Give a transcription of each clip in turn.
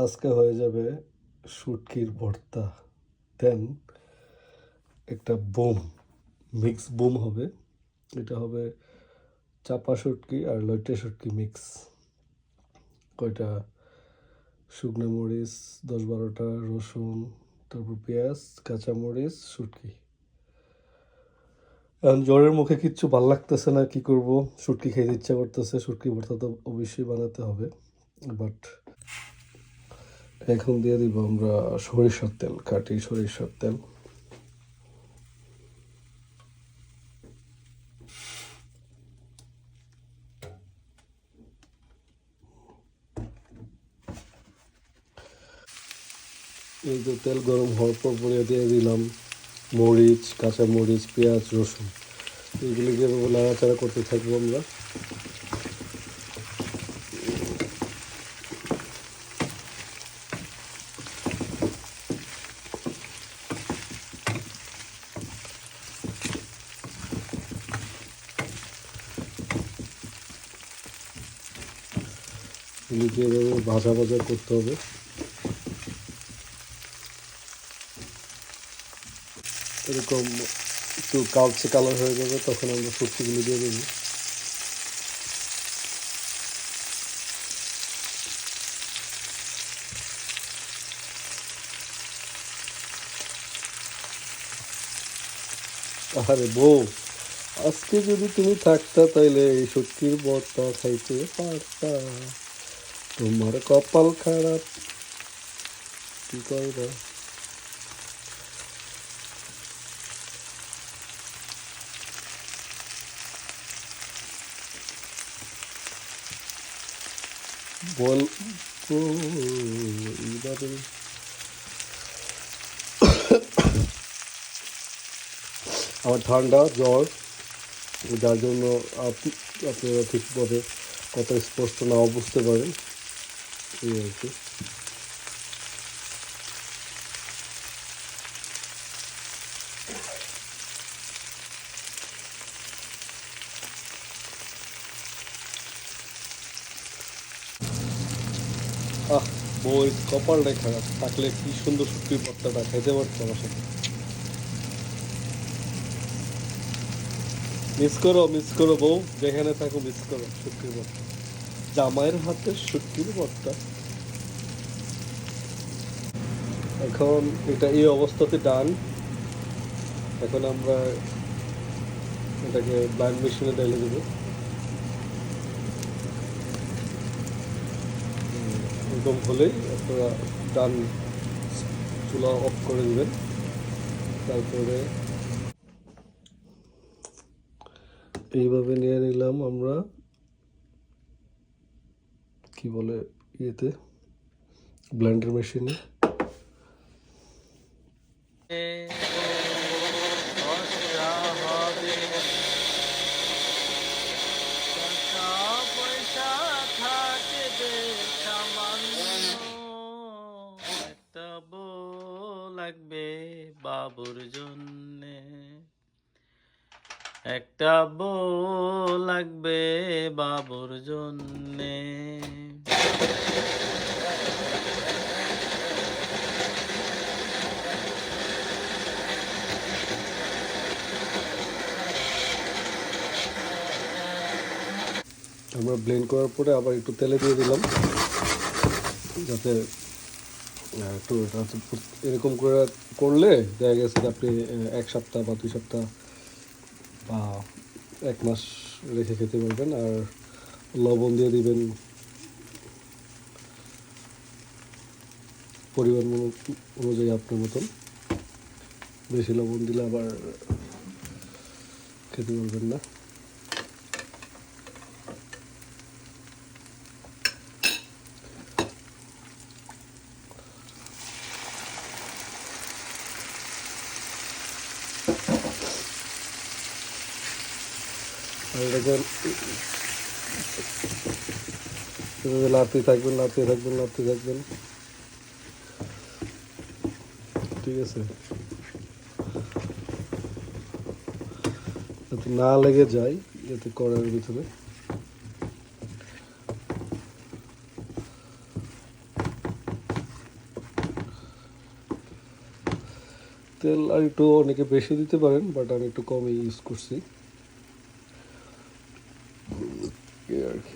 আজকে হয়ে যাবে শুটকির ভর্তা। দেন একটা বুম, মিক্স বুম হবে। এটা হবে চাপা শুটকি আর লইট্টা শুটকি মিক্স। কয়টা শুকনো মরিচ, 10-12টা রসুন, তারপর পেঁয়াজ, কাঁচামরিচ, শুটকি। এখন জ্বরের মুখে কিচ্ছু ভাল লাগতেছে না, কি করব? শুটকি খেতে ইচ্ছা করতেছে, শুটকি ভর্তা তো অবশ্যই বানাতে হবে। বাট এখন দিয়ে দিব আমরা সরিষার তেল, খাঁটি সরিষার তেল। এই যে তেল গরম হওয়ার পর পরে দিয়ে দিলাম মরিচ, কাঁচামরিচ, পেঁয়াজ, রসুন। এগুলিকে নাড়াচাড়া করতে থাকবো আমরা। এগুলিকে এভাবে ভাজা ভাজা করতে হবে। এরকম একটু কালচে কালার হয়ে যাবে, তখন আমরা সবজিগুলি দিয়ে দেবো। আরে বউ, আজকে যদি তুমি থাকতা তাইলে এই শুটকির ভর্তা খাইতে পারতা। তোমার কপাল খারাপ, কি করবা? বল এইবারে আমার ঠান্ডা জ্বর, যার জন্য আপনারা ঠিকভাবে কথা স্পষ্ট নাও বুঝতে পারেন, এই আর কি। আহ, বই কপালটাই খারাপ, থাকলে কি সুন্দর শুটকির ভর্তাটা খাইতে পারতো আমার সাথে। মিস করো বউ, যেখানে থাকো মিস করো শুটকির ভর্তা, জামাইয়ের হাতে শুটকির ভর্তা। এখন এটা এই অবস্থাতে ডান। এখন আমরা এটাকে ব্লাইন্ড মেশিনে ঢেলে দেবো। এরকম হলেই আপনারা ডান, চুলা অফ করে দেবেন। তারপরে এইভাবে নিয়ে নিলাম আমরা, কি বলে, ইয়েতে, ব্লেন্ডার মেশিনে। লাগবে বাবুর জন্যে, একটা বউ লাগবে বাবুর জন্যে। আমরা ব্লেন্ড করার পরে আবার একটু তেলে দিয়ে দিলাম, যাতে একটু এরকম করে করলে দেখা গেছে যে আপনি 1 সপ্তাহ বা 2 সপ্তাহ বা 1 মাস রেখে খেতে পারবেন। আর লবণ দিয়ে দিবেন পরিমাণ অনুযায়ী আপনার মতন। বেশি লবণ দিলে আবার খেতে পারবেন না। আর এটাকে নাড়তে থাকবেন, ঠিক আছে, যাতে না লেগে যায়, যাতে কড়াইয়ের ভিতরে। তেল আর একটু অনেকে বেশি দিতে পারেন, বাট আমি একটু কমই ইউজ করছি এই আর কি।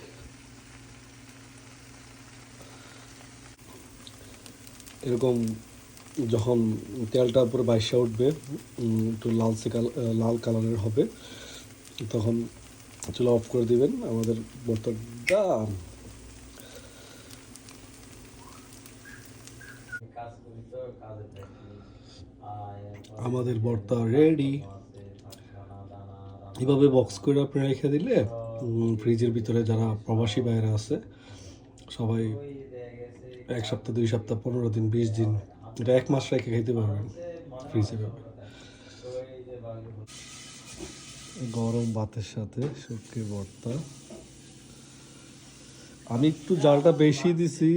এরকম যখন তেলটা পুরো বাইশা উঠবে, একটু লাল কালারের হবে, তখন চুলা অফ করে দিবেন। আমাদের ভর্তা ডান। আমাদের ভর্তা রেডি। এভাবে বক্স করে আপনি রেখে দিলে ফ্রিজের ভিতরে যারা প্রবাসী বাইরে আছে সবাই 1 সপ্তাহ 2 সপ্তাহ 15 দিন 20 দিন, এটা 1 মাস রেখে খেতে পারবেন ফ্রিজে ভাবে। গরম ভাতের সাথে শুটকির ভর্তা। আমি একটু জালটা বেশি দিছি,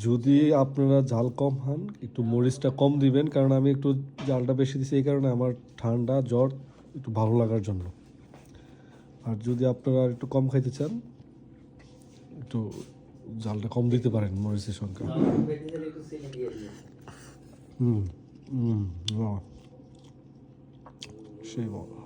যদি আপনারা জাল কম খান একটু মরিচটা কম দিবেন, কারণ আমি একটু জালটা বেশি দিছি এই কারণে আমার ঠান্ডা জ্বর একটু ভালো লাগার জন্য। আর যদি আপনারা একটু কম খাইতে চান একটু জালটা কম দিতে পারেন মরিচের সংখ্যা। হুম হুম সেই মজা।